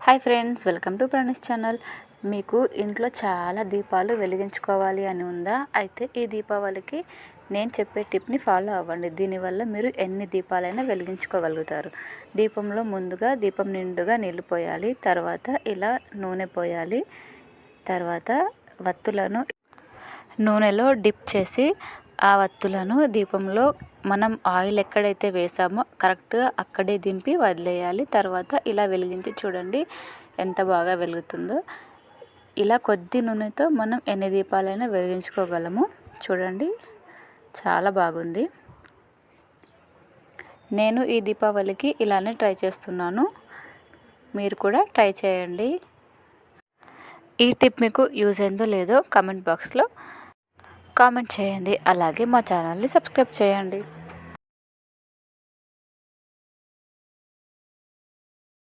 Hi friends, welcome to Pranish channel. మీకు ఇంట్లో చాలా దీపాలు వెలిగించుకోవాలి అని ఉందా? అయితే ఈ దీపావళికి నేను చెప్పే టిప్ని ఫాలో అవ్వండి. దీనివల్ల మీరు ఎన్ని దీపాలైనా వెలిగించుకోగలుగుతారు. దీపంలో ముందుగా దీపం నిండుగా నీళ్ళు పోయాలి. తర్వాత ఇలా నూనె పోయాలి. తర్వాత వత్తులను నూనెలో డిప్ చేసి ఆ వత్తులను దీపంలో మనం ఆయిల్ ఎక్కడైతే వేసామో కరెక్ట్గా అక్కడే దింపి వదిలేయాలి. తర్వాత ఇలా వెలిగించి చూడండి ఎంత బాగా వెలుగుతుందో. ఇలా కొద్ది నూనెతో మనం ఎన్ని దీపాలైనా వెలిగించుకోగలము. చూడండి చాలా బాగుంది. నేను ఈ దీపావళికి ఇలానే ట్రై చేస్తున్నాను. మీరు కూడా ట్రై చేయండి. ఈ టిప్ మీకు యూజ్ అయిందో లేదో కామెంట్ బాక్స్లో కామెంట్ చేయండి. అలాగే మా ఛానల్ని సబ్స్క్రైబ్ చేయండి.